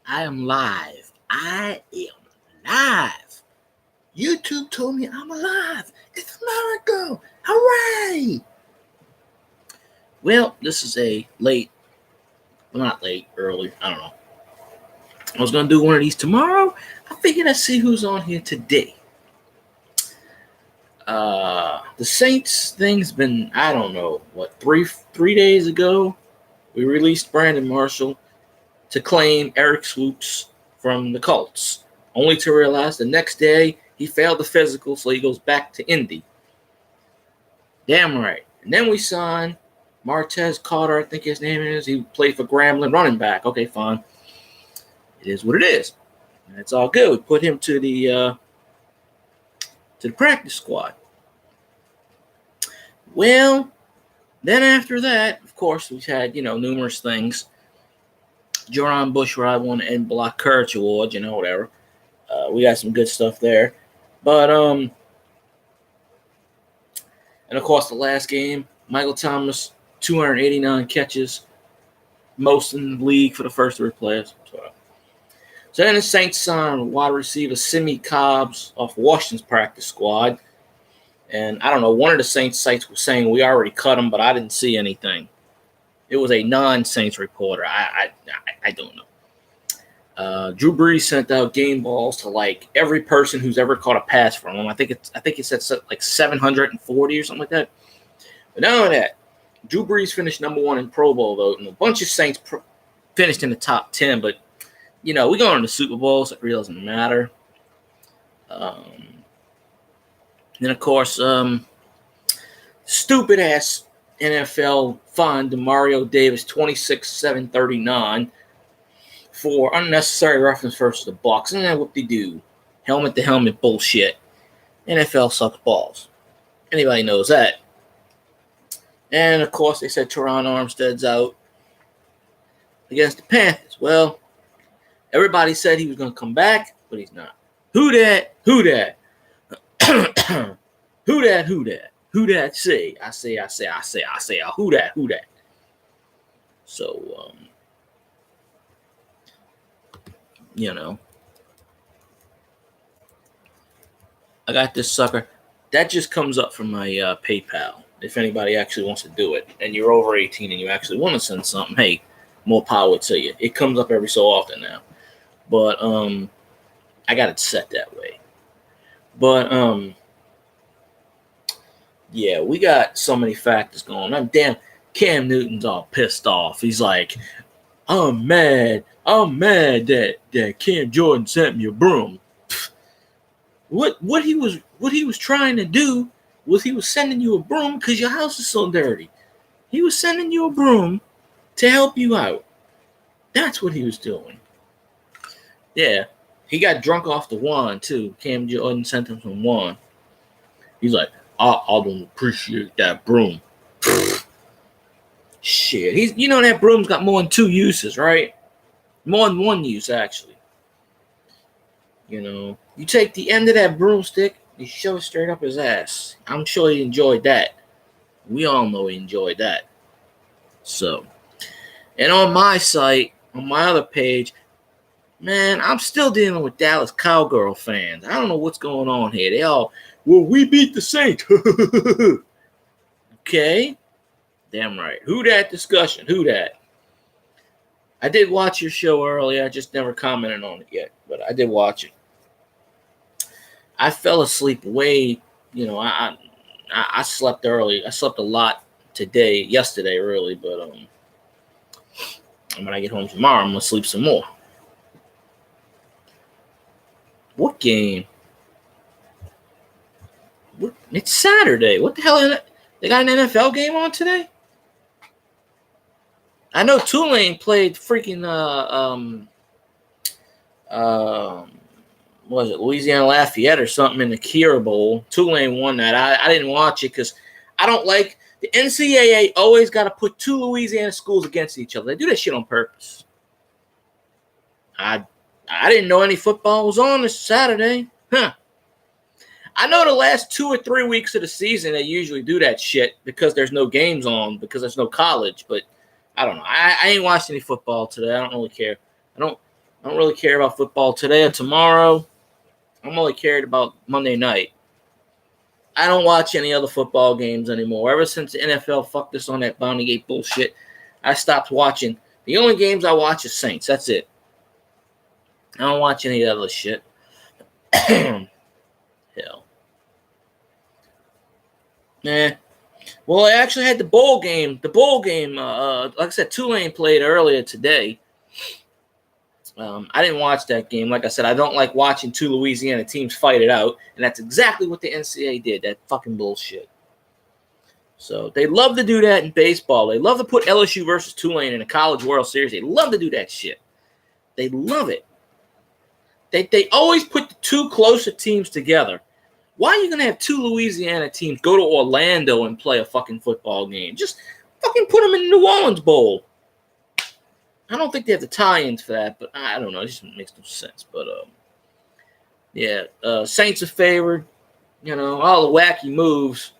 I am live. I am live. YouTube told me I'm alive. It's a miracle. Hooray! Well, this is a not late, early. I don't know. I was going to do one of these tomorrow. I figured I'd see who's on here today. The Saints thing's been, I don't know, three days ago, we released Brandon Marshall to claim Eric Swoops from the Colts, only to realize the next day he failed the physical, so he goes back to Indy. Damn right. And then we signed Martez Carter, I think his name is. He played for Grambling, running back. Okay, fine. It is what it is. And it's all good. We put him to the practice squad. Well, then after that, of course, we've had, numerous things. Jerron Bushrod won the End Block Courage Award, whatever. We got some good stuff there. But, and of course, the last game, Michael Thomas, 289 catches, most in the league for the first three players. So then the Saints signed wide receiver Simi Cobbs off Washington's practice squad. And I don't know, one of the Saints sites was saying we already cut him, but I didn't see anything. It was a non-Saints reporter. I don't know. Drew Brees sent out game balls to every person who's ever caught a pass from him. I think it said 740 or something like that. But none of that. Drew Brees finished number one in Pro Bowl though, and a bunch of Saints finished in the top 10. But we go into the Super Bowl, so it really doesn't matter. Then of course, stupid ass NFL fined Demario Davis $26,739 for unnecessary reference versus the Bucs. And then whoop-de-doo. Helmet to helmet bullshit. NFL sucks balls. Anybody knows that. And of course, they said Teron Armstead's out against the Panthers. Well, everybody said he was going to come back, but he's not. Who that? Who that? Who that? Who that? Who that say? I say, who that? Who that? So, I got this sucker. That just comes up from my PayPal. If anybody actually wants to do it, and you're over 18 and you actually want to send something, hey, more power to you. It comes up every so often now. But I got it set that way. But yeah, we got so many factors going on. Damn, Cam Newton's all pissed off. He's like, I'm mad that Cam Jordan sent me a broom. What he was trying to do was he was sending you a broom because your house is so dirty. He was sending you a broom to help you out. That's what he was doing. Yeah, he got drunk off the wine too. Cam Jordan sent him some wine. He's like, I don't appreciate that broom. Shit, that broom's got more than two uses, right? More than one use, actually. You take the end of that broomstick, you shove it straight up his ass. I'm sure he enjoyed that. We all know he enjoyed that. So, and on my site, on my other page, man, I'm still dealing with Dallas Cowgirl fans. I don't know what's going on here. They all, well, we beat the Saints. Okay. Damn right. Who that discussion? Who that? I did watch your show earlier. I just never commented on it yet, but I did watch it. I fell asleep way, I slept early. I slept a lot yesterday, really, but when I get home tomorrow, I'm going to sleep some more. What game? It's Saturday. What the hell is it? They got an NFL game on today? I know Tulane played freaking was it Louisiana Lafayette or something in the Kira Bowl. Tulane won that. I didn't watch it because I don't like the NCAA. Always got to put two Louisiana schools against each other. They do that shit on purpose. I didn't know any football was on this Saturday. Huh. I know the last 2 or 3 weeks of the season they usually do that shit because there's no games on, because there's no college. But I don't know. I ain't watched any football today. I don't really care. I don't really care about football today or tomorrow. I'm only cared about Monday night. I don't watch any other football games anymore. Ever since the NFL fucked us on that Bounty Gate bullshit, I stopped watching. The only games I watch is Saints. That's it. I don't watch any other shit. Hell. Nah. Well, I actually had the bowl game. Like I said, Tulane played earlier today. I didn't watch that game. Like I said, I don't like watching two Louisiana teams fight it out, and that's exactly what the NCAA did. That fucking bullshit. So they love to do that in baseball. They love to put LSU versus Tulane in a College World Series. They love to do that shit. They love it. They always put the two closer teams together. Why are you going to have two Louisiana teams go to Orlando and play a fucking football game? Just fucking put them in the New Orleans Bowl. I don't think they have the tie-ins for that, but I don't know. It just makes no sense. But, yeah, Saints are favored. You know, all the wacky moves.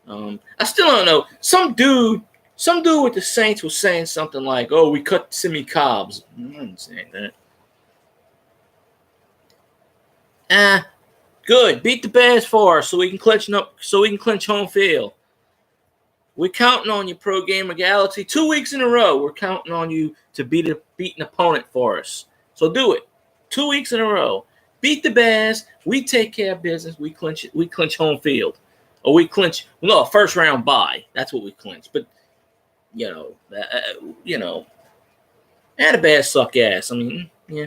I still don't know. Some dude with the Saints was saying something like, "Oh, we cut Simi Cobbs." I didn't say that. Good. Beat the Bears for us so we can clinch home field. We're counting on you, Pro Gamer Galaxy. 2 weeks in a row, we're counting on you to beat an opponent for us. So do it. 2 weeks in a row. Beat the Bears. We take care of business. We clinch home field. Or we clinch, a first round bye. That's what we clinch. But, and the Bears suck ass. I mean, yeah.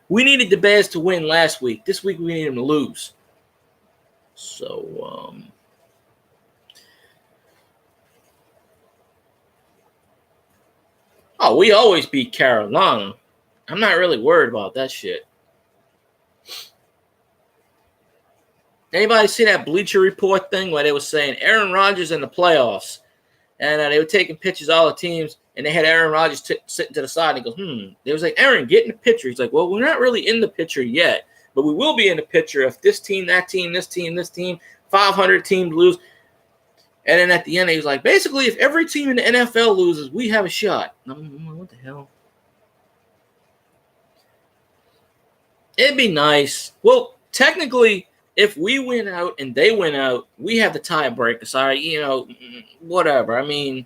We needed the Bears to win last week. This week we need them to lose. So, we always beat Carolina. I'm not really worried about that shit. Anybody see that Bleacher Report thing where they were saying Aaron Rodgers in the playoffs? And they were taking pictures of all the teams, and they had Aaron Rodgers sitting to the side. And he goes, They was like, Aaron, get in the picture. He's like, well, we're not really in the picture yet, but we will be in the picture if this team, that team, this team, 500 teams lose. And then at the end, he was like, basically, if every team in the NFL loses, we have a shot. What the hell? It'd be nice. Well, technically, if we win out and they win out, we have the tiebreaker. Sorry, whatever. I mean,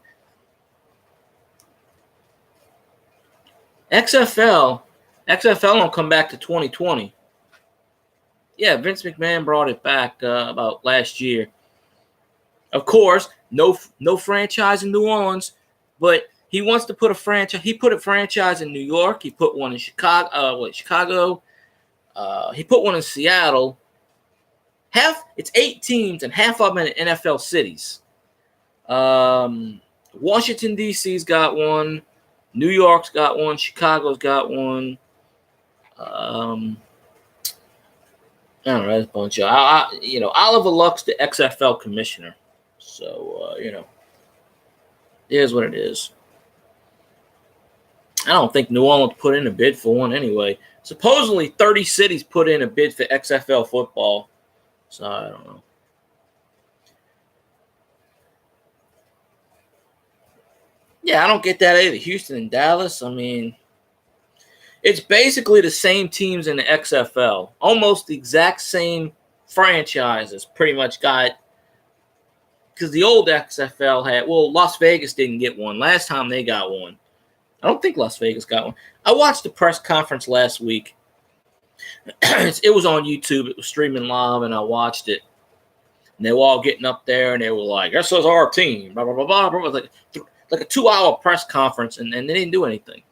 XFL don't come back to 2020. Yeah, Vince McMahon brought it back about last year. Of course, no franchise in New Orleans, but he wants to put a franchise. He put a franchise in New York. He put one in Chicago. He put one in Seattle. It's 8 teams, and half of them in NFL cities. Washington, D.C.'s got one. New York's got one. Chicago's got one. I don't know. There's a bunch of Oliver Luck's the XFL commissioner. So, it is what it is. I don't think New Orleans put in a bid for one anyway. Supposedly 30 cities put in a bid for XFL football. So, I don't know. Yeah, I don't get that either. Houston and Dallas, I mean, it's basically the same teams in the XFL. Almost the exact same franchises pretty much got, because the old XFL had, Las Vegas didn't get one. Last time they got one. I don't think Las Vegas got one. I watched the press conference last week. It was on YouTube. It was streaming live, and I watched it. And they were all getting up there, and they were like, "This is our team." Blah blah blah blah. It was like a 2-hour press conference, and they didn't do anything.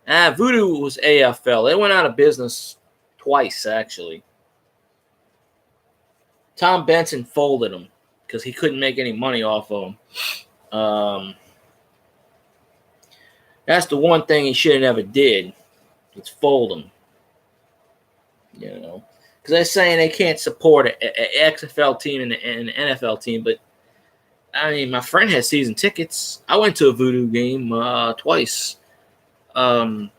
Voodoo was AFL. They went out of business twice, actually. Tom Benson folded them because he couldn't make any money off of them. That's the one thing he should have never did. It's fold them. Because they're saying they can't support an XFL team and an NFL team, but I mean, my friend had season tickets. I went to a Voodoo game twice. They were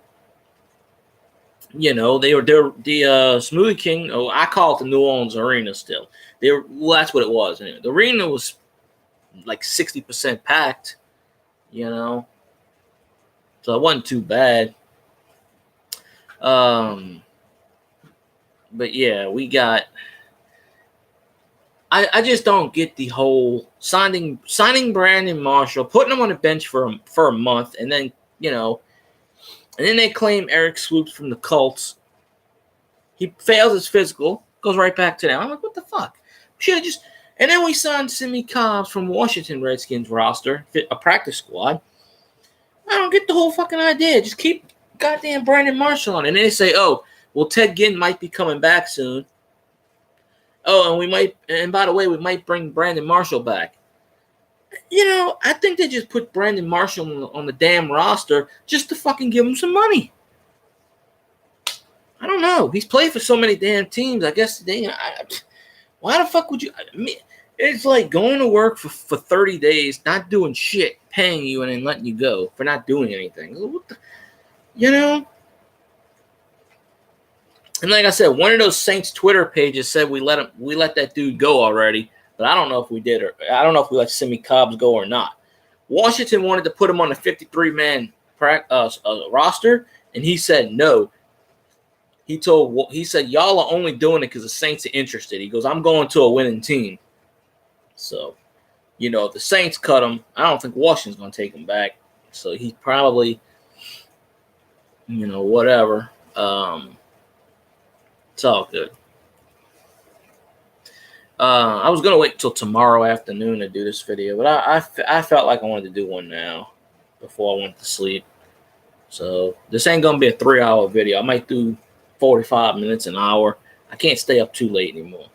the Smoothie King. Oh, I call it the New Orleans Arena still. That's what it was. Anyway, the arena was like 60% packed. So it wasn't too bad. But yeah, we got. I just don't get the whole signing Brandon Marshall, putting him on the bench for a month, and then and then they claim Eric Swoops from the Colts. He fails his physical, goes right back to them. I'm like, what the fuck? Should have just. And then we signed Simmie Cobbs from Washington Redskins roster, a practice squad. I don't get the whole fucking idea. Just keep goddamn Brandon Marshall on. And then they say, oh, well, Ted Ginn might be coming back soon. Oh, and by the way, we might bring Brandon Marshall back. I think they just put Brandon Marshall on the damn roster just to fucking give him some money. I don't know. He's played for so many damn teams. I guess why the fuck would you? It's like going to work for 30 days, not doing shit, paying you, and then letting you go for not doing anything. What the, And like I said, one of those Saints Twitter pages said we let that dude go already, but I don't know if we did, or I don't know if we let Simmie Cobbs go or not. Washington wanted to put him on the 53-man roster, and he said no. He said y'all are only doing it because the Saints are interested. He goes, I'm going to a winning team. So, if the Saints cut him, I don't think Washington's going to take him back. So he probably, whatever. It's all good. I was going to wait till tomorrow afternoon to do this video, but I felt like I wanted to do one now before I went to sleep. So this ain't going to be a 3-hour video. I might do 45 minutes, an hour. I can't stay up too late anymore.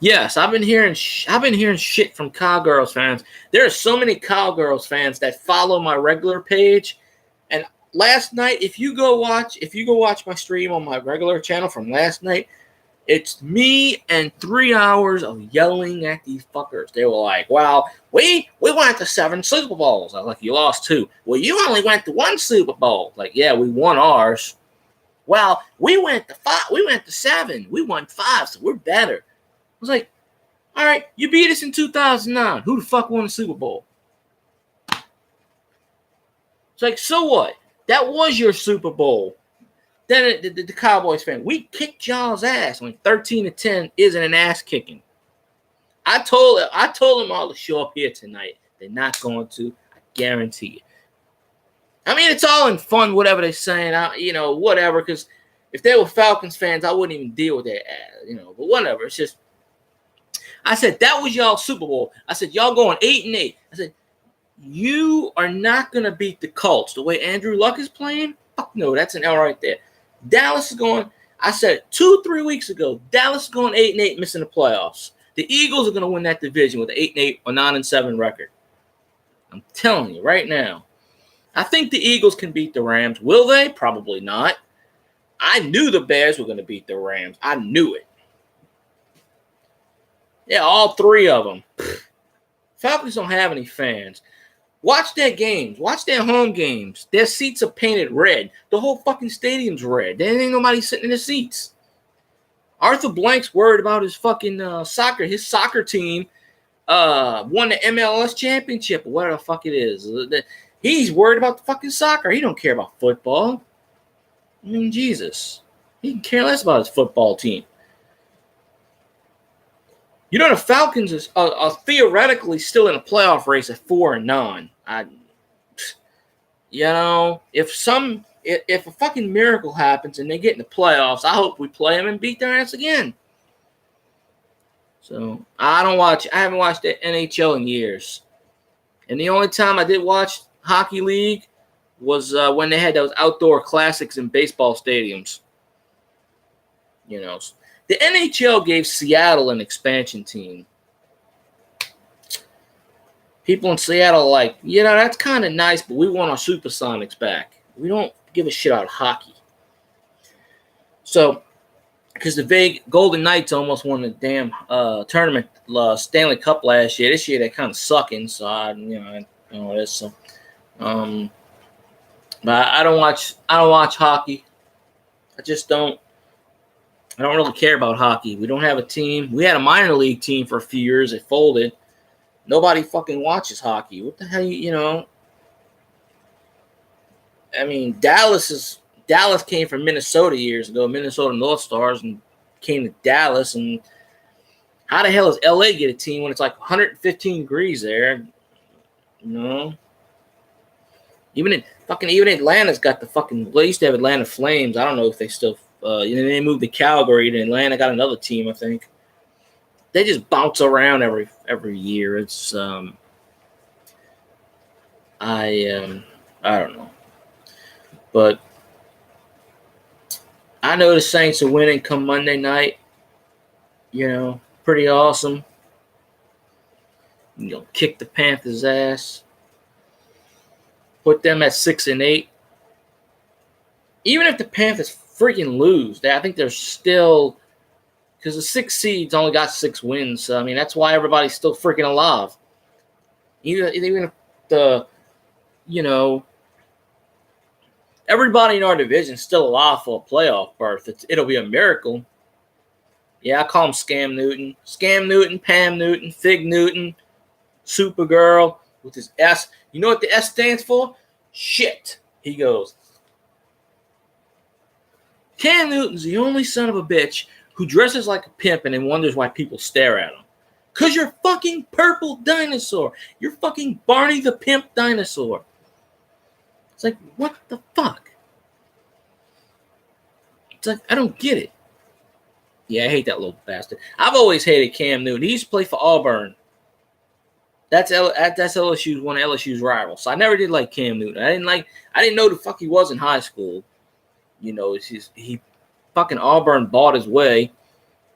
Yes, I've been hearing shit from Cowgirls fans. There are so many Cowgirls fans that follow my regular page. And last night, if you go watch my stream on my regular channel from last night, it's me and 3 hours of yelling at these fuckers. They were like, "Well, we went to 7 Super Bowls." I was like, "You lost 2." "Well, you only went to 1 Super Bowl." Like, "Yeah, we won ours." "Well, we went to 5. We went to 7. We won 5, so we're better." I was like, all right, you beat us in 2009. Who the fuck won the Super Bowl? It's like, so what? That was your Super Bowl. Then the Cowboys fan, we kicked y'all's ass when 13-10 isn't an ass kicking. I told them all to show up here tonight. They're not going to. I guarantee you. I mean, it's all in fun, whatever they're saying. Whatever. Because if they were Falcons fans, I wouldn't even deal with their ass. But whatever. It's just. I said, that was y'all Super Bowl. I said, y'all going 8-8. I said, you are not going to beat the Colts the way Andrew Luck is playing. Fuck no, that's an L right there. Dallas is going, I said 2-3 weeks ago, Dallas is going 8-8, missing the playoffs. The Eagles are going to win that division with an 8-8 or 9-7 record. I'm telling you right now. I think the Eagles can beat the Rams. Will they? Probably not. I knew the Bears were going to beat the Rams. I knew it. Yeah, all 3 of them. Falcons don't have any fans. Watch their games. Watch their home games. Their seats are painted red. The whole fucking stadium's red. There ain't nobody sitting in the seats. Arthur Blank's worried about his fucking soccer. His soccer team won the MLS championship or whatever the fuck it is. He's worried about the fucking soccer. He don't care about football. I mean, Jesus. He can care less about his football team. The Falcons are theoretically still in a playoff race at 4-9. If a fucking miracle happens and they get in the playoffs, I hope we play them and beat their ass again. So I haven't watched the NHL in years, and the only time I did watch Hockey League was when they had those outdoor classics in baseball stadiums. The NHL gave Seattle an expansion team. People in Seattle are like, that's kind of nice, but we want our Supersonics back. We don't give a shit out of hockey. So, because the Golden Knights almost won the damn tournament, Stanley Cup last year. This year they're kind of sucking, so I this. So, but I don't watch hockey. I just don't. I don't really care about hockey. We don't have a team. We had a minor league team for a few years. It folded. Nobody fucking watches hockey. What the hell, I mean, Dallas came from Minnesota years ago, Minnesota North Stars, and came to Dallas. And how the hell does LA get a team when it's like 115 degrees there? You know, even Atlanta's got the fucking. They used to have Atlanta Flames. I don't know if they still. They moved to Calgary, and Atlanta got another team. I think they just bounce around every year. It's I don't know, but I know the Saints are winning come Monday night. Pretty awesome. Kick the Panthers' ass. Put them at 6-8. Even if the Panthers freaking lose, I think they're still, because the 6 seeds only got 6 wins. So, I mean, that's why everybody's still freaking alive. Even if everybody in our division is still alive for a playoff berth. It'll be a miracle. Yeah, I call him Scam Newton. Scam Newton, Pam Newton, Fig Newton, Supergirl with his S. You know what the S stands for? Shit. He goes, Cam Newton's the only son of a bitch who dresses like a pimp and then wonders why people stare at him. Because you're fucking purple dinosaur. You're fucking Barney the Pimp dinosaur. It's like, what the fuck? It's like, I don't get it. Yeah, I hate that little bastard. I've always hated Cam Newton. He used to play for Auburn. That's LSU's one of LSU's rivals. So I never did like Cam Newton. I didn't know the fuck he was in high school. He fucking Auburn bought his way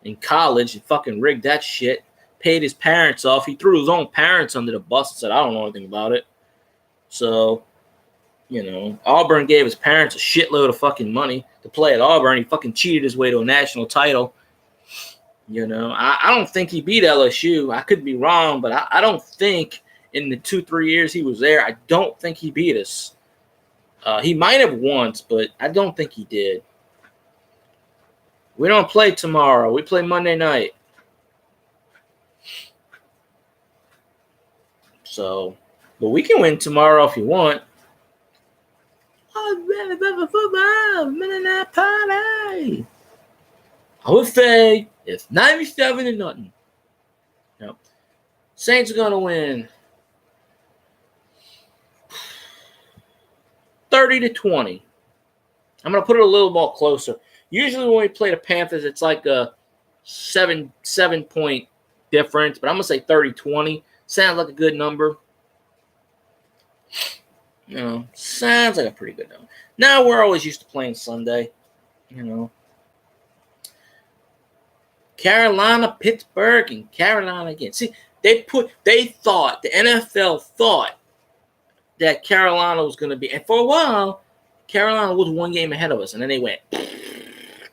in college and fucking rigged that shit. Paid his parents off. He threw his own parents under the bus and said, I don't know anything about it. So, Auburn gave his parents a shitload of fucking money to play at Auburn. He fucking cheated his way to a national title. I don't think he beat LSU. I could be wrong, but I don't think in the 2-3 years he was there, I don't think he beat us. He might have once, but I don't think he did. We don't play tomorrow. We play Monday night. So, but we can win tomorrow if you want. Football, Monday night party. I would say it's 97-0. Yep. Saints are gonna win 30-20. I'm gonna put it a little more closer. Usually when we play the Panthers, it's like a 7-point difference, but I'm gonna say 30-20. Sounds like a good number. Sounds like a pretty good number. Now we're always used to playing Sunday. Carolina, Pittsburgh, and Carolina again. See, the NFL thought that Carolina was going to be, and for a while, Carolina was 1 game ahead of us, and then they went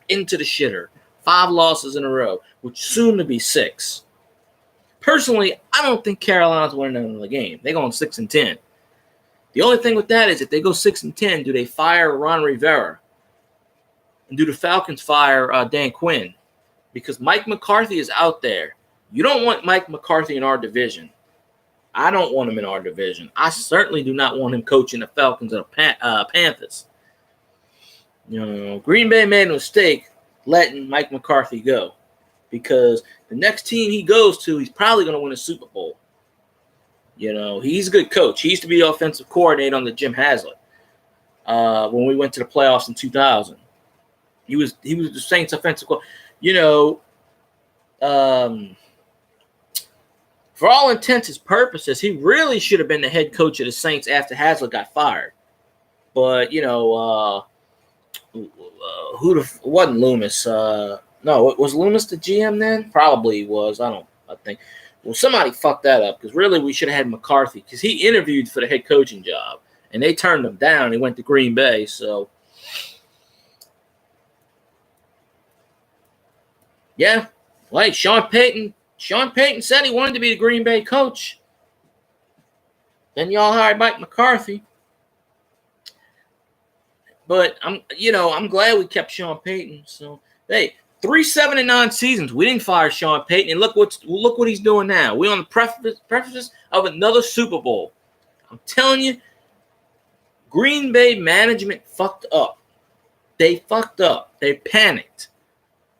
into the shitter. 5 losses in a row, which soon to be 6. Personally, I don't think Carolina's winning another game. They're going 6-10. The only thing with that is if they go 6-10, do they fire Ron Rivera? And do the Falcons fire Dan Quinn? Because Mike McCarthy is out there. You don't want Mike McCarthy in our division. I don't want him in our division. I certainly do not want him coaching the Falcons or the Panthers. Green Bay made a mistake letting Mike McCarthy go. Because the next team he goes to, he's probably going to win a Super Bowl. He's a good coach. He used to be the offensive coordinator under Jim Haslett when we went to the playoffs in 2000. He was the Saints offensive coordinator. For all intents and purposes, he really should have been the head coach of the Saints after Haslett got fired. But, wasn't Loomis. No, was Loomis the GM then? Probably was. I think. Well, somebody fucked that up because really we should have had McCarthy because he interviewed for the head coaching job and they turned him down. He went to Green Bay. So, yeah. Well, Sean Payton said he wanted to be the Green Bay coach. Then y'all hired Mike McCarthy. But I'm glad we kept Sean Payton. So, hey, 3 7-9 seasons. We didn't fire Sean Payton, and look what he's doing now. We're on the precipice of another Super Bowl. I'm telling you, Green Bay management fucked up. They fucked up. They panicked.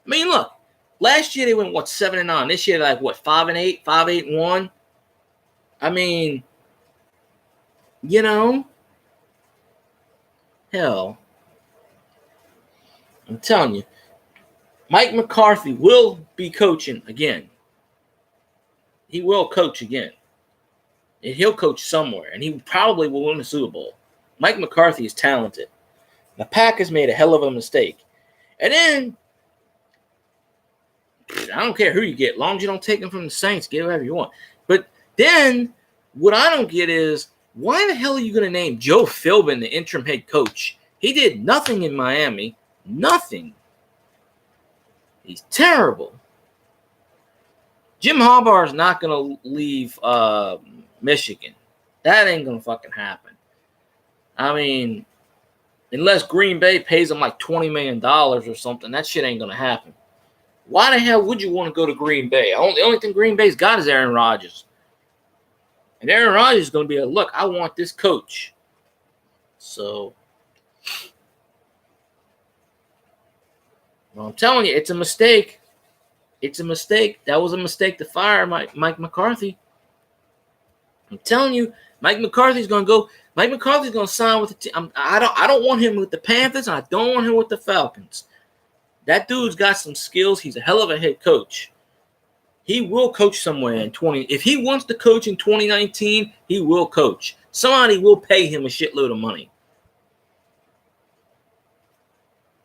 I mean, look. Last year they went, 7-9. This year, 5-8, 5-8-1. I mean, hell. I'm telling you. Mike McCarthy will be coaching again. He will coach again. And he'll coach somewhere. And he probably will win the Super Bowl. Mike McCarthy is talented. The Packers made a hell of a mistake. And then, I don't care who you get. As long as you don't take them from the Saints, get whatever you want. But then, what I don't get is, why the hell are you going to name Joe Philbin the interim head coach? He did nothing in Miami. Nothing. He's terrible. Jim Harbaugh is not going to leave Michigan. That ain't going to fucking happen. I mean, unless Green Bay pays him like $20 million or something, that shit ain't going to happen. Why the hell would you want to go to Green Bay? The only thing Green Bay's got is Aaron Rodgers. And Aaron Rodgers is going to be like, look, I want this coach. So, well, I'm telling you, it's a mistake. It's a mistake. That was a mistake to fire Mike McCarthy. I'm telling you, Mike McCarthy's going to go. Mike McCarthy's going to sign with the team. I don't want him with the Panthers, and I don't want him with the Falcons. That dude's got some skills. He's a hell of a head coach. He will coach somewhere in 20. If he wants to coach in 2019, he will coach. Somebody will pay him a shitload of money.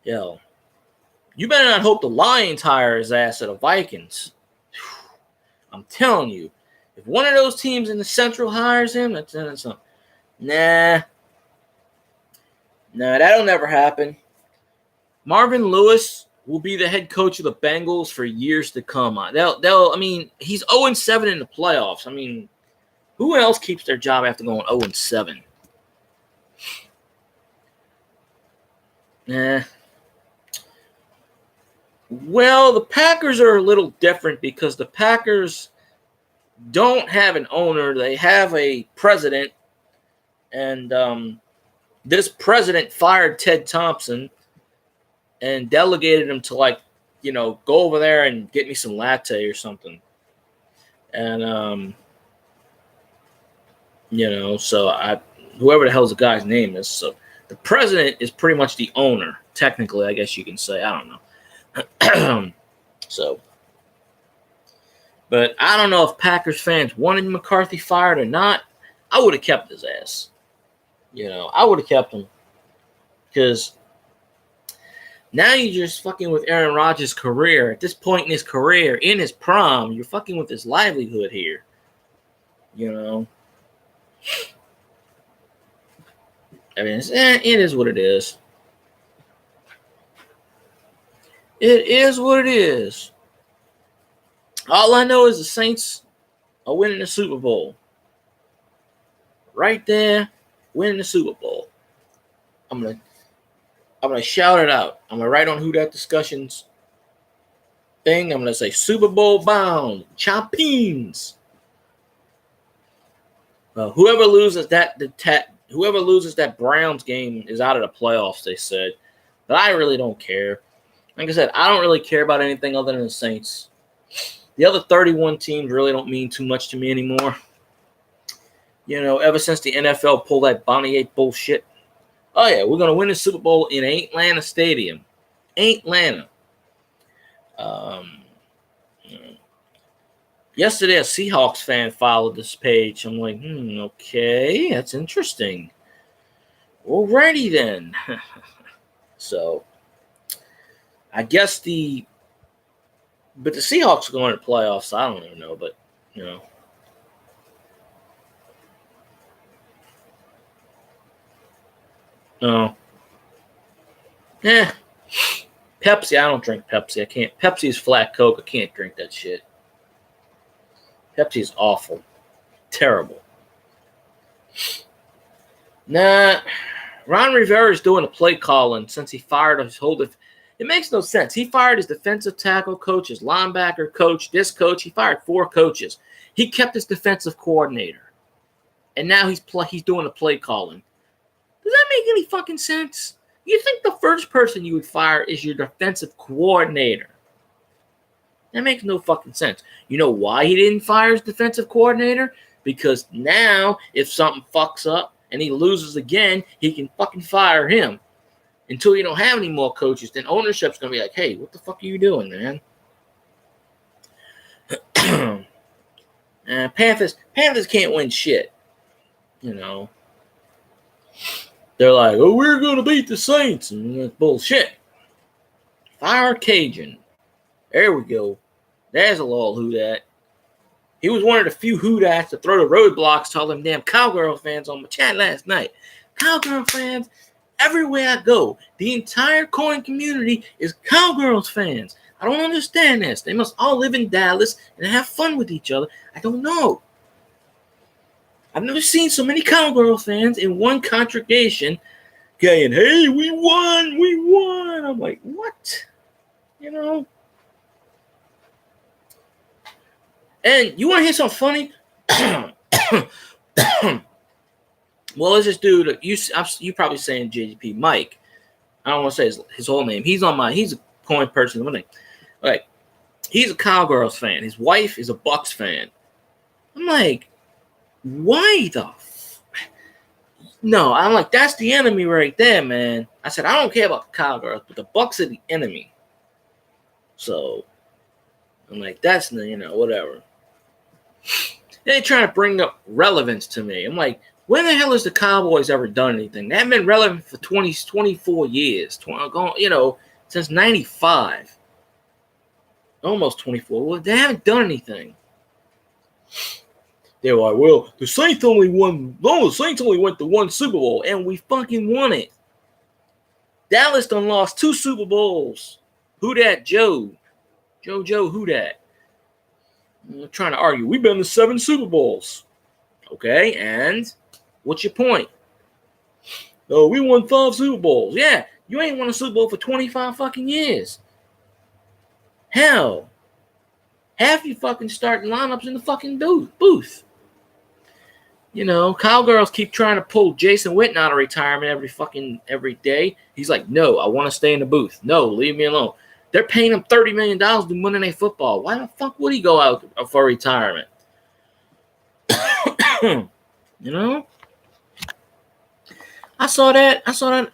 Yo. You better not hope the Lions hire his ass at the Vikings. I'm telling you, if one of those teams in the Central hires him, that's something. Nah, that'll never happen. Marvin Lewis will be the head coach of the Bengals for years to come. He's 0-7 in the playoffs. I mean, who else keeps their job after going 0-7? Nah. Well, the Packers are a little different because the Packers don't have an owner. They have a president, and this president fired Ted Thompson and delegated him to, go over there and get me some latte or something. And, so whoever the hell's the guy's name is. So the president is pretty much the owner, technically, I guess you can say. I don't know. But I don't know if Packers fans wanted McCarthy fired or not. I would have kept his ass. I would have kept him. Because now you're just fucking with Aaron Rodgers' career. At this point in his career, in his prime, you're fucking with his livelihood here. I mean, it is what it is. It is what it is. All I know is the Saints are winning the Super Bowl. Right there, winning the Super Bowl. I'm gonna shout it out. I'm gonna write on Who Dat Discussions thing. I'm gonna say Super Bowl bound, Chopins. Whoever loses that Browns game is out of the playoffs, they said. But I really don't care. Like I said, I don't really care about anything other than the Saints. The other 31 teams really don't mean too much to me anymore. Ever since the NFL pulled that Bonnier bullshit. Oh, yeah, we're going to win the Super Bowl in Atlanta Stadium. Atlanta. Yesterday, a Seahawks fan followed this page. I'm like, okay, that's interesting. Alrighty then. So, I guess the Seahawks are going to the playoffs. So I don't even know, but no. Pepsi. I don't drink Pepsi. I can't. Pepsi is flat Coke. I can't drink that shit. Pepsi is awful, terrible. Nah, Ron Rivera is doing a play calling since he fired his whole. It makes no sense. He fired his defensive tackle coach, his linebacker coach, this coach. He fired 4 coaches. He kept his defensive coordinator. And now he's doing the play calling. Does that make any fucking sense? You think the first person you would fire is your defensive coordinator? That makes no fucking sense. You know why he didn't fire his defensive coordinator? Because now, if something fucks up and he loses again, he can fucking fire him. Until you don't have any more coaches, then ownership's going to be like, hey, what the fuck are you doing, man? Panthers can't win shit. You know. They're like, oh, we're going to beat the Saints. And that's bullshit. Fire Cajun. There we go. There's a little who-dat. He was one of the few who-dats to throw the roadblocks to all them damn Cowgirl fans on my chat last night. Cowgirl fans, everywhere I go, the entire coin community is Cowgirls fans. I don't understand this. They must all live in Dallas and have fun with each other. I don't know. I've never seen so many Cowgirl fans in one congregation saying, hey, we won. I'm like, what? You know? And you want to hear something funny? Well, let's just do the you probably saying JGP Mike. I don't want to say his whole name. He's a coin person. Like, he's a Cowgirls fan. His wife is a Bucks fan. I'm like, why the No, I'm like, that's the enemy right there, man. I said, I don't care about the Cowgirls, but the Bucks are the enemy. So I'm like, that's, whatever. They're trying to bring up relevance to me. I'm like, when the hell has the Cowboys ever done anything? They haven't been relevant for 24 years. Since 95. Almost 24. Well, they haven't done anything. They're like, well, the Saints only went to one Super Bowl, and we fucking won it. Dallas done lost 2 Super Bowls. Who dat, Joe? Joe, who dat? I'm trying to argue. We've been to 7 Super Bowls. Okay, and what's your point? Oh, we won 5 Super Bowls. Yeah, you ain't won a Super Bowl for 25 fucking years. Hell, half you fucking starting lineups in the fucking booth. Cowgirls keep trying to pull Jason Witten out of retirement every day. He's like, no, I want to stay in the booth. No, leave me alone. They're paying him $30 million to do Monday Night Football. Why the fuck would he go out for retirement? I saw that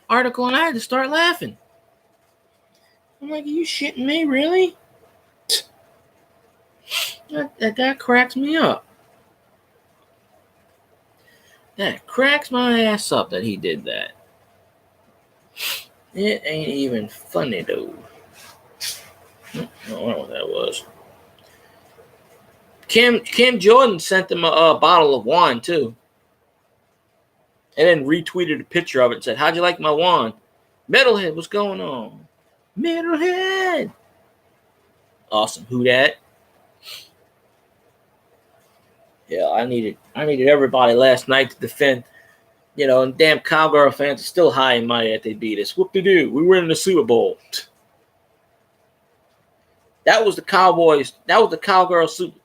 article and I had to start laughing. I'm like, are you shitting me, really? That cracks me up. That cracks my ass up that he did that. It ain't even funny, though. I don't know what that was. Cam Jordan sent them a bottle of wine, too. And then retweeted a picture of it and said, how'd you like my wine? Metalhead, what's going on? Metalhead. Awesome. Who dat? Yeah, I needed everybody last night to defend. And damn Cowgirl fans are still high and mighty that they beat us. Whoop-de-doo. We were in the Super Bowl. That was the Cowboys. That was the Cowgirl Super.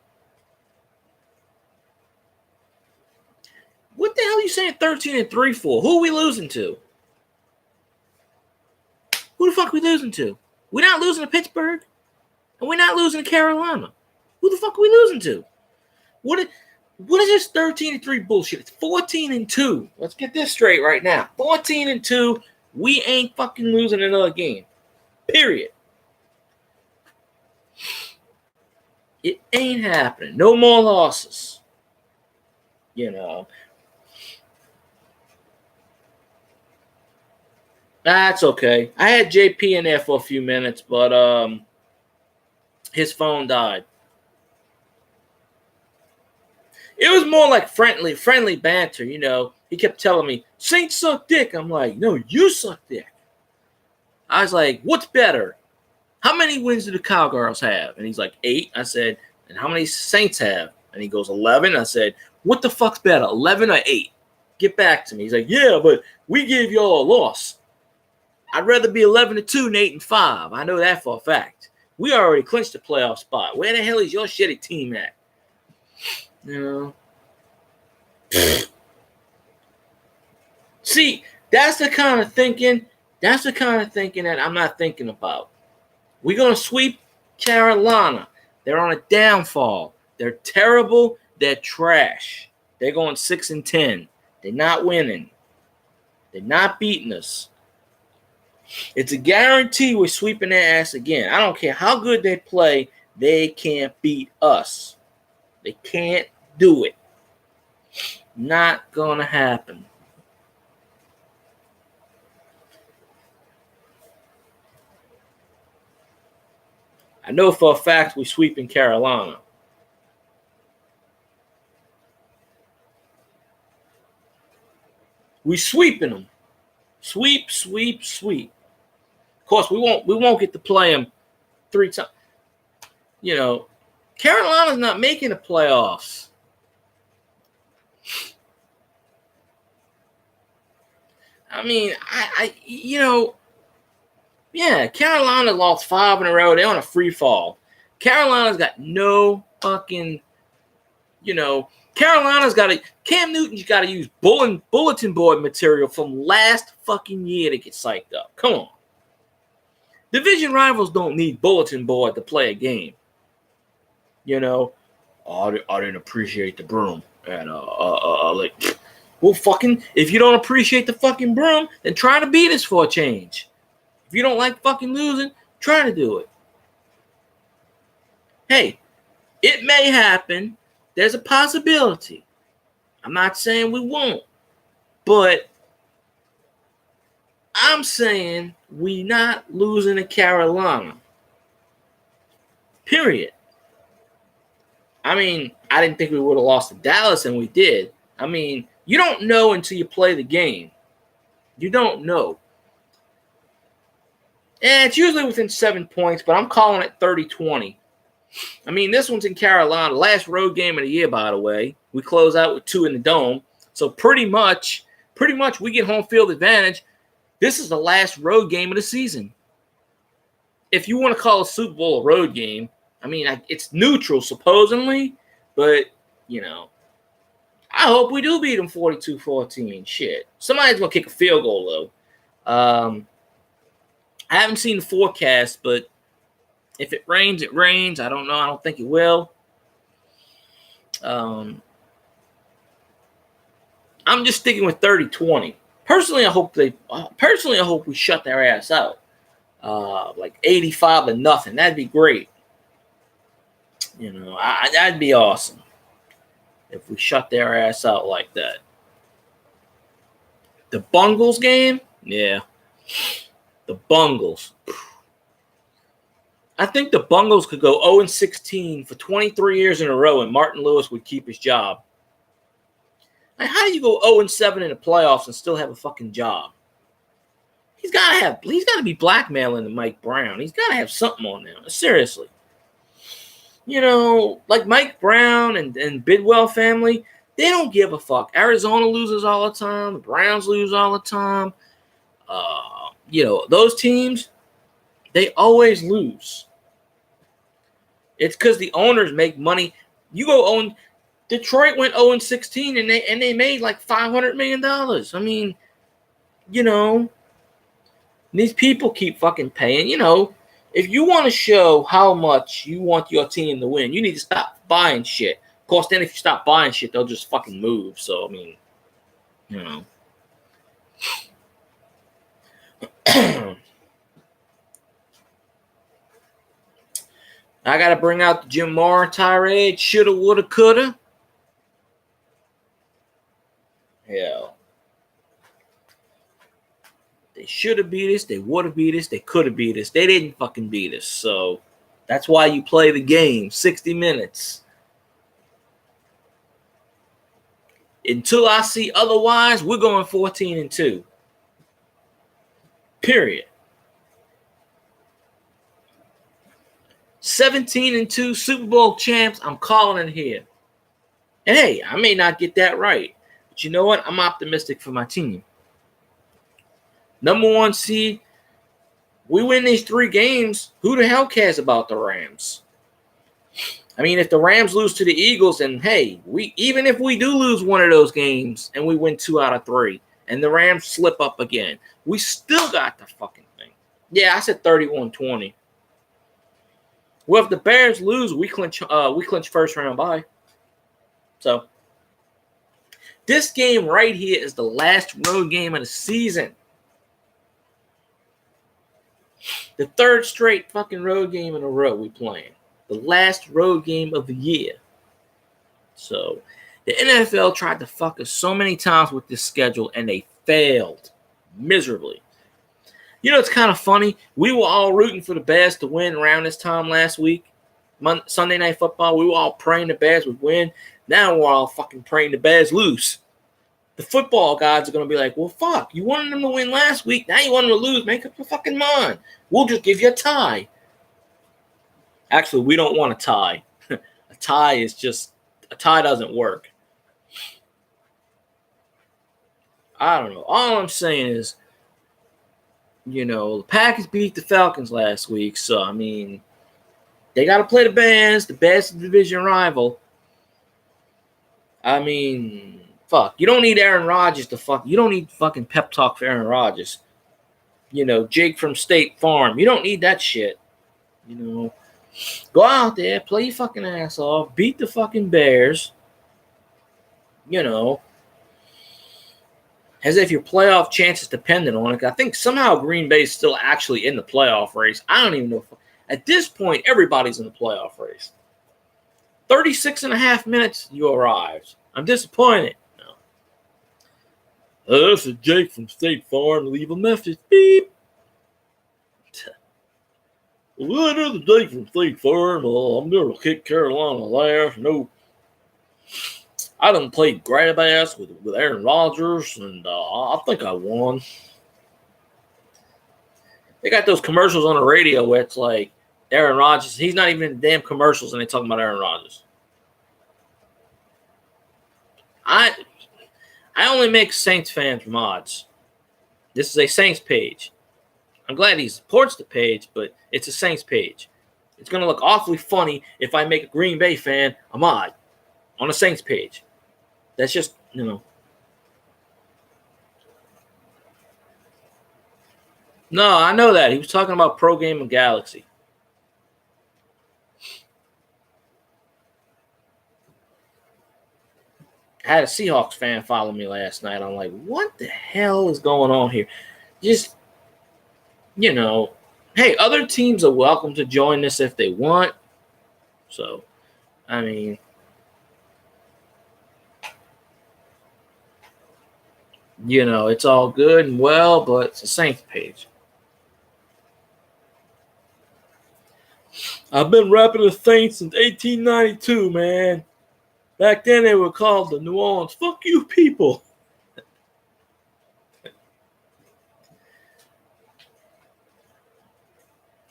What the hell are you saying 13-3 for? Who are we losing to? Who the fuck are we losing to? We're not losing to Pittsburgh. And we're not losing to Carolina. Who the fuck are we losing to? What is this 13-3 bullshit? It's 14-2. Let's get this straight right now. 14-2. We ain't fucking losing another game. Period. It ain't happening. No more losses. That's okay. I had JP in there for a few minutes, but his phone died. It was more like friendly banter, He kept telling me, Saints suck dick. I'm like, no, you suck dick. I was like, what's better? How many wins do the Cowgirls have? And he's like, 8. I said, and how many Saints have? And he goes, 11. I said, what the fuck's better, 11 or 8? Get back to me. He's like, yeah, but we gave y'all a loss. I'd rather be 11-2 than 8-5. I know that for a fact. We already clinched the playoff spot. Where the hell is your shitty team at? See, That's the kind of thinking. That's the kind of thinking that I'm not thinking about. We're gonna sweep Carolina. They're on a downfall. They're terrible. They're trash. They're going 6-10. They're not winning. They're not beating us. It's a guarantee we're sweeping their ass again. I don't care how good they play. They can't beat us. They can't do it. Not gonna happen. I know for a fact we're sweeping Carolina. We sweeping them. Sweep, sweep, sweep. Of course, we won't get to play them 3 times. You know, Carolina's not making the playoffs. I mean, yeah, Carolina lost 5 in a row. They're on a free fall. Carolina's got no fucking, Carolina's got to, Cam Newton's got to use bulletin board material from last fucking year to get psyched up. Come on. Division rivals don't need bulletin board to play a game. I didn't appreciate the broom. And, well, fucking, if you don't appreciate the fucking broom, then try to beat us for a change. If you don't like fucking losing, try to do it. Hey, it may happen. There's a possibility. I'm not saying we won't. But I'm saying we not losing to Carolina. Period. I mean, I didn't think we would have lost to Dallas, and we did. I mean, you don't know until you play the game. You don't know. And it's usually within 7 points, but I'm calling it 30-20. I mean, this one's in Carolina. Last road game of the year, by the way. We close out with 2 in the Dome. So pretty much we get home field advantage. This is the last road game of the season. If you want to call a Super Bowl a road game, I mean, it's neutral supposedly, but, I hope we do beat them 42-14. Shit. Somebody's going to kick a field goal, though. I haven't seen the forecast, but if it rains, it rains. I don't know. I don't think it will. I'm just sticking with 30-20. Personally, I hope we shut their ass out. Like 85-0. That'd be great. That'd be awesome if we shut their ass out like that. The Bungles game? Yeah. The Bungles. I think the Bungles could go 0-16 for 23 years in a row, and Martin Lewis would keep his job. Like, how do you go 0-7 in the playoffs and still have a fucking job? He's got to be blackmailing the Mike Brown. He's got to have something on there. Seriously. Like Mike Brown and Bidwell family, they don't give a fuck. Arizona loses all the time. The Browns lose all the time. Those teams, they always lose. It's because the owners make money. You go own. Detroit went 0-16 and they made like $500 million. I mean, these people keep fucking paying. If you want to show how much you want your team to win, you need to stop buying shit. Of course, then if you stop buying shit, they'll just fucking move. So I mean, I got to bring out the Jim Mora tirade. Shoulda, woulda, coulda. Hell. They should have beat us. They would have beat us. They could have beat us. They didn't fucking beat us. So that's why you play the game. 60 minutes. Until I see otherwise, we're going 14-2. Period. 17-2 Super Bowl champs. I'm calling it here. And hey, I may not get that right. But you know what? I'm optimistic for my team. Number 1 seed. We win these 3 games. Who the hell cares about the Rams? I mean, if the Rams lose to the Eagles, and hey, even if we do lose one of those games and we win 2 out of 3, and the Rams slip up again. We still got the fucking thing. Yeah, I said 31-20. Well, if the Bears lose, we clinch first round bye. So this game right here is the last road game of the season. The third straight fucking road game in a row we playing. The last road game of the year. So the NFL tried to fuck us so many times with this schedule, and they failed miserably. You know, it's kind of funny. We were all rooting for the Bears to win around this time last week. Sunday Night Football, we were all praying the Bears would win. Now we're all fucking praying the Bears lose. The football gods are going to be like, well, fuck, you wanted them to win last week. Now you want them to lose. Make up your fucking mind. We'll just give you a tie. Actually, we don't want a tie. A tie doesn't work. I don't know. All I'm saying is, you know, the Packers beat the Falcons last week. So, I mean, they got to play the Bears. The Bears is the division rival. I mean, fuck. You don't need Aaron Rodgers to fuck. You don't need fucking pep talk for Aaron Rodgers. You know, Jake from State Farm. You don't need that shit. You know, go out there, play your fucking ass off, beat the fucking Bears. You know, as if your playoff chances depended on it. I think somehow Green Bay is still actually in the playoff race. I don't even know. At this point, everybody's in the playoff race. 36 and a half minutes, you arrived. I'm disappointed. No. This is Jake from State Farm. Leave a message. Beep. Well, this is Jake from State Farm. I'm going to kick Carolina last. No. I done played grab ass with Aaron Rodgers, and I think I won. They got those commercials on the radio where it's like Aaron Rodgers. He's not even in the damn commercials, and they talking about Aaron Rodgers. I only make Saints fans mods. This is a Saints page. I'm glad he supports the page, but it's a Saints page. It's going to look awfully funny if I make a Green Bay fan a mod on a Saints page. That's just, you know. No, I know that. He was talking about Pro Game and Galaxy. I had a Seahawks fan follow me last night. I'm like, what the hell is going on here? Just, you know, hey, other teams are welcome to join this if they want. So, I mean, you know, it's all good and well, but it's a Saints page. I've been rapping the Saints since 1892, man. Back then they were called the New Orleans Fuck You People.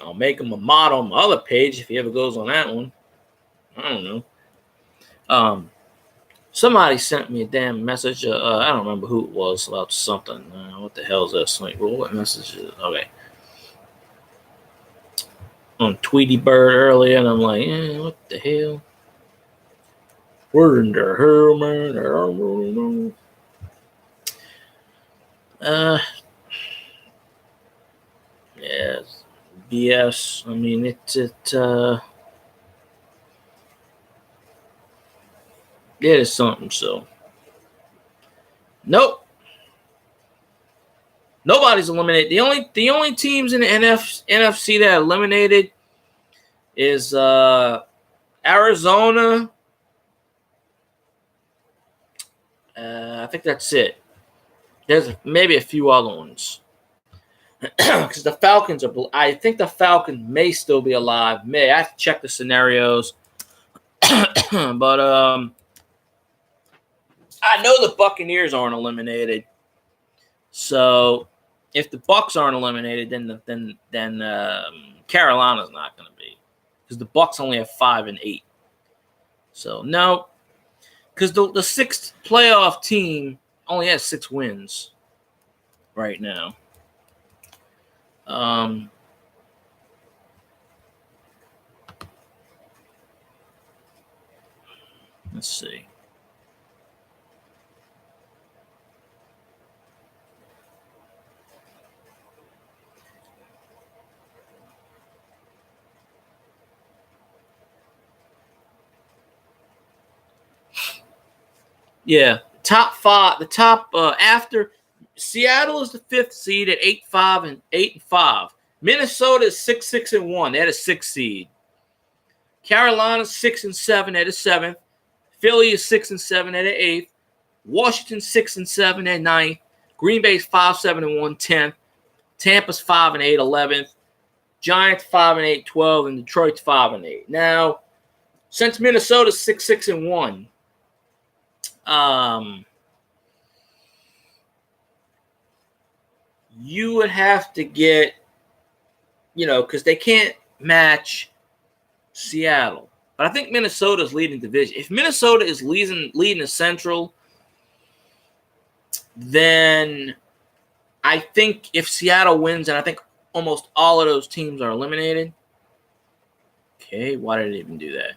I'll make him a mod on my other page if he ever goes on that one. I don't know. Somebody sent me a damn message. I don't remember who it was about something. What the hell is this? Like, well, what message is it? Okay. On Tweety Bird earlier, and I'm like, what the hell? Where in the hell, man? I don't really know. Yeah, BS. I mean, it is something. So, nope. Nobody's eliminated. The only teams in the NFC that are eliminated is Arizona. I think that's it. There's maybe a few other ones. Because the Falcons are. I think the Falcons may still be alive. I have to check the scenarios. But I know the Buccaneers aren't eliminated. So if the Bucs aren't eliminated, then Carolina's not going to be, because the Bucs only have 5 and 8. So no, because the sixth playoff team only has 6 wins right now. Let's see. Yeah, top five. The top after Seattle is the 5th seed at 8-5 and 8-5. Minnesota is 6-6-1. They're the 6th seed. Carolina 6-7 at the 7th. Philly is 6-7 at the 8th. Washington 6-7 at 9th. Green Bay's 5-7-1 10th. Tampa's 5-8 11th. Giants 5-8 12th, and Detroit's 5-8. Now, since Minnesota's 6-6-1, you would have to get, because they can't match Seattle. But I think Minnesota's leading division. If Minnesota is leading the Central, then I think if Seattle wins, and I think almost all of those teams are eliminated. Okay, why did it even do that?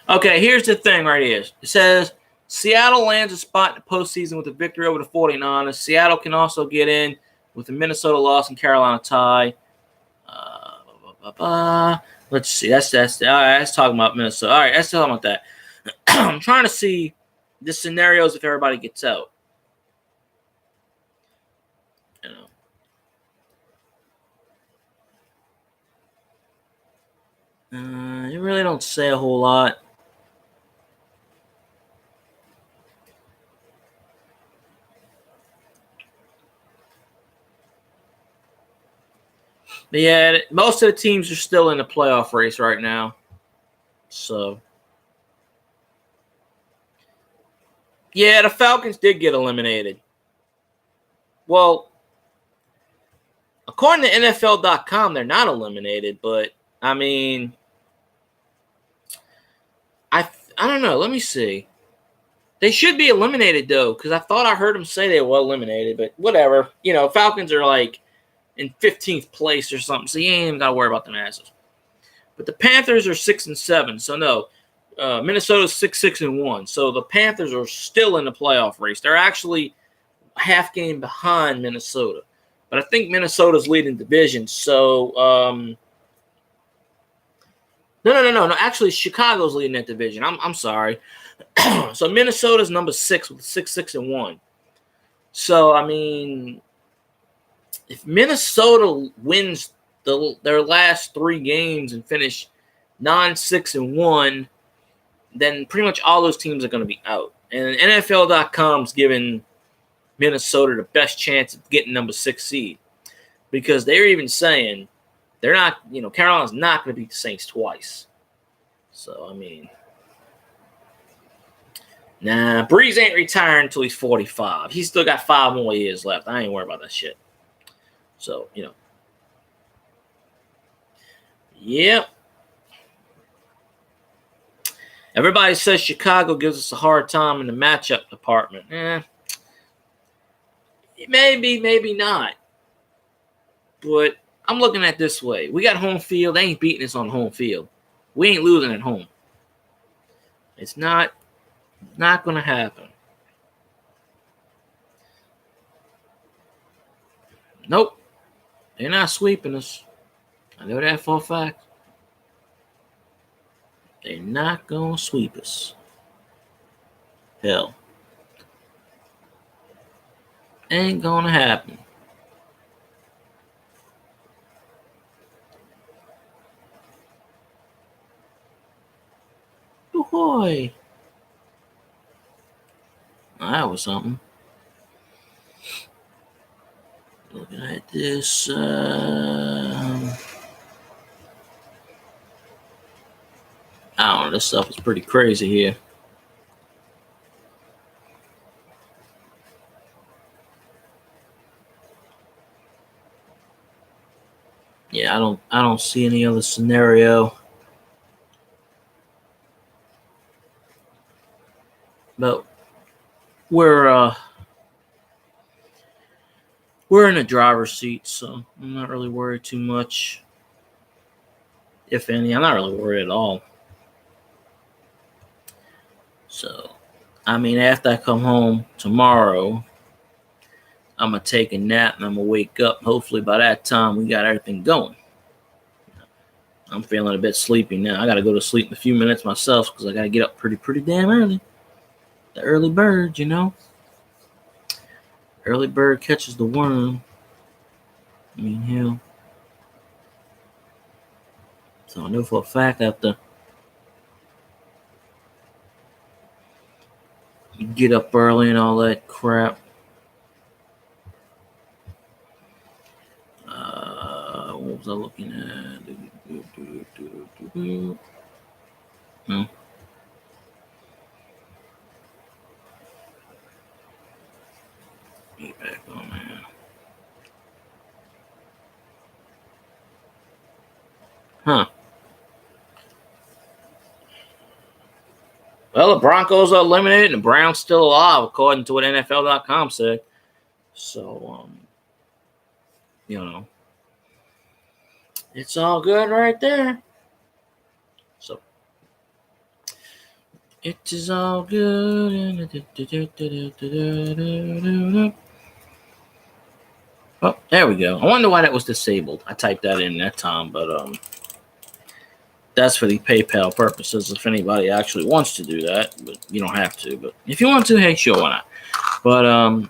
Okay, here's the thing right here. It says Seattle lands a spot in the postseason with a victory over the 49ers. Seattle can also get in with the Minnesota loss and Carolina tie. Let's see. That's all right. That's talking about Minnesota. All right, that's talking about that. I'm trying to see the scenarios if everybody gets out. You really don't say a whole lot. But yeah, most of the teams are still in the playoff race right now. So, yeah, the Falcons did get eliminated. Well, according to NFL.com, they're not eliminated, but I mean, I don't know. Let me see. They should be eliminated though, because I thought I heard them say they were eliminated, but whatever. Falcons are like in 15th place or something, so you ain't even gotta worry about the masses. But the Panthers are 6-7, so no. Minnesota's 6-6-1, so the Panthers are still in the playoff race. They're actually a half game behind Minnesota, but I think Minnesota's leading division. So no. Actually, Chicago's leading that division. I'm sorry. So Minnesota's number 6 with 6-6-1. So I mean, if Minnesota wins their last 3 games and finish 9-6-1, then pretty much all those teams are going to be out. And NFL.com's giving Minnesota the best chance of getting number 6 seed, because they're even saying they're not, Carolina's not going to beat the Saints twice. So, I mean, nah, Breeze ain't retiring until he's 45. He's still got 5 more years left. I ain't worried about that shit. So, Yep. Everybody says Chicago gives us a hard time in the matchup department. Maybe, maybe not. But I'm looking at it this way. We got home field. They ain't beating us on home field. We ain't losing at home. It's not going to happen. Nope. They're not sweeping us. I know that for a fact. They're not going to sweep us. Hell. Ain't going to happen. Ahoy. That was something. Looking at this. I don't know. This stuff is pretty crazy here. Yeah, I don't see any other scenario. But we're in the driver's seat, so I'm not really worried too much. If any, I'm not really worried at all. So, I mean, after I come home tomorrow, I'm going to take a nap and I'm going to wake up. Hopefully by that time we got everything going. I'm feeling a bit sleepy now. I got to go to sleep in a few minutes myself because I got to get up pretty damn early. The early bird, you know. Early bird catches the worm. I mean, hell. So I know for a fact I have to get up early and all that crap. What was I looking at? No. Get back on, man. Huh. Well, the Broncos are eliminated and the Browns still alive, according to what NFL.com said. So, you know, it's all good right there. So, it is all good. Oh, there we go. I wonder why that was disabled. I typed that in that time, but that's for the PayPal purposes if anybody actually wants to do that, but you don't have to. But if you want to, hey, sure, why not? But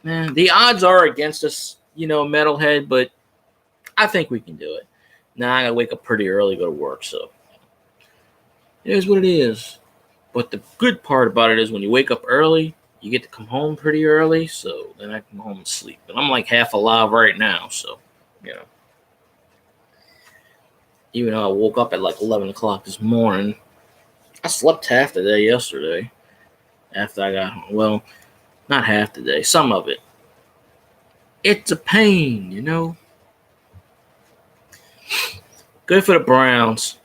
man, the odds are against us, you know, metalhead, but I think we can do it. Now I gotta wake up pretty early, go to work, so it is what it is. But the good part about it is when you wake up early, you get to come home pretty early, so then I come home and sleep. But I'm like half alive right now, so, you know. Even though I woke up at like 11 o'clock this morning, I slept half the day yesterday after I got home. Well, not half the day, some of it. It's a pain, you know. Good for the Browns.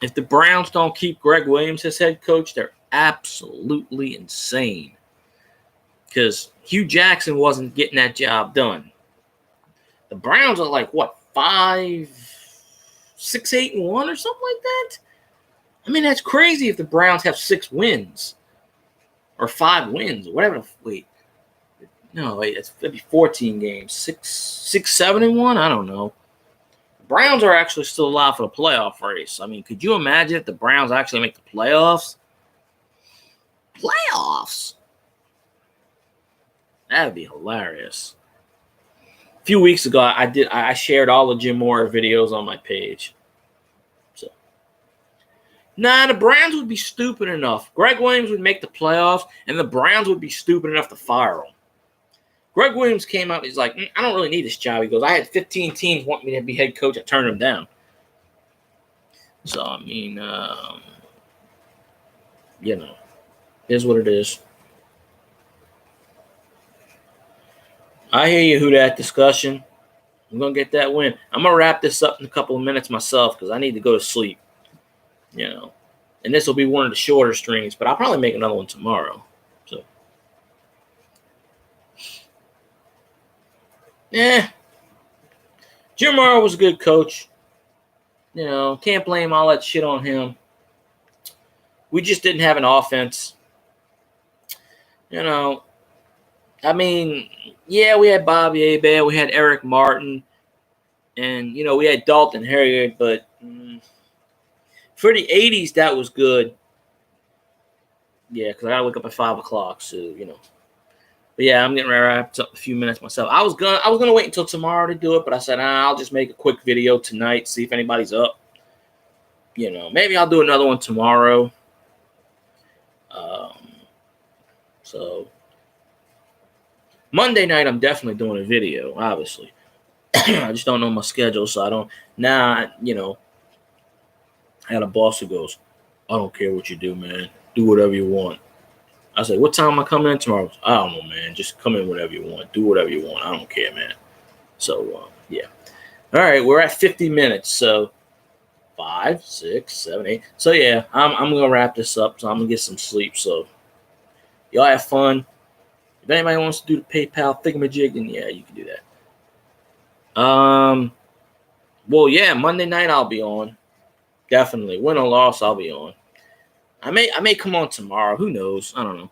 If the Browns don't keep Greg Williams as head coach, they're absolutely insane. Because Hugh Jackson wasn't getting that job done. The Browns are like, what, 5, 6, 8, and 1 or something like that? I mean, that's crazy if the Browns have 6 wins. Or 5 wins, or whatever. Wait. No, wait, that'd be 14 games. 6, 7, and 1? I don't know. The Browns are actually still alive for the playoff race. I mean, could you imagine if the Browns actually make the playoffs? Playoffs? That'd be hilarious. A few weeks ago, I shared all the Jim Mora videos on my page. So, the Browns would be stupid enough. Greg Williams would make the playoffs, and the Browns would be stupid enough to fire him. Greg Williams came out. He's like, I don't really need this job. He goes, I had 15 teams want me to be head coach. I turned them down. So, I mean, you know, it is what it is. I hear you, who that discussion. I'm going to get that win. I'm going to wrap this up in a couple of minutes myself because I need to go to sleep, you know. And this will be one of the shorter streams, but I'll probably make another one tomorrow. So, Jim Mora was a good coach. You know, can't blame all that shit on him. We just didn't have an offense. You know, I mean, yeah, we had Bobby Hebert, we had Eric Martin, and, you know, we had Dalton Harriet, but for the 80s, that was good. Yeah, because I got to wake up at 5 o'clock, so, you know. But, yeah, I'm getting wrapped up in a few minutes myself. I was gonna wait until tomorrow to do it, but I said, I'll just make a quick video tonight, see if anybody's up. You know, maybe I'll do another one tomorrow. So Monday night, I'm definitely doing a video, obviously. I just don't know my schedule, so I don't. You know, I had a boss who goes, I don't care what you do, man. Do whatever you want. I said, what time am I coming in tomorrow? I don't know, man. Just come in whatever you want. Do whatever you want. I don't care, man. So, yeah. All right, we're at 50 minutes, so 5, 6, 7, 8. So, yeah, I'm going to wrap this up, so I'm going to get some sleep. So, y'all have fun. If anybody wants to do the PayPal thingamajig, then, yeah, you can do that. Well, yeah, Monday night I'll be on. Definitely. Win or loss, I'll be on. I may come on tomorrow. Who knows? I don't know.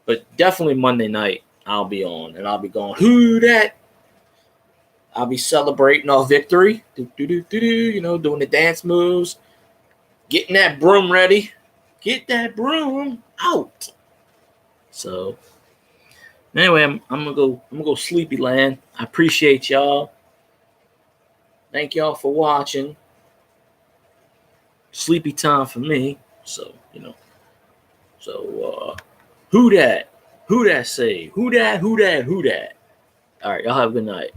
But definitely Monday night, I'll be on. And I'll be going, who that? I'll be celebrating our victory. Doing the dance moves. Getting that broom ready. Get that broom out. So anyway, I'm gonna go sleepy land. I appreciate y'all. Thank y'all for watching. Sleepy time for me. So, who that? Who that say? Who that? Who that? Who that? All right, y'all have a good night.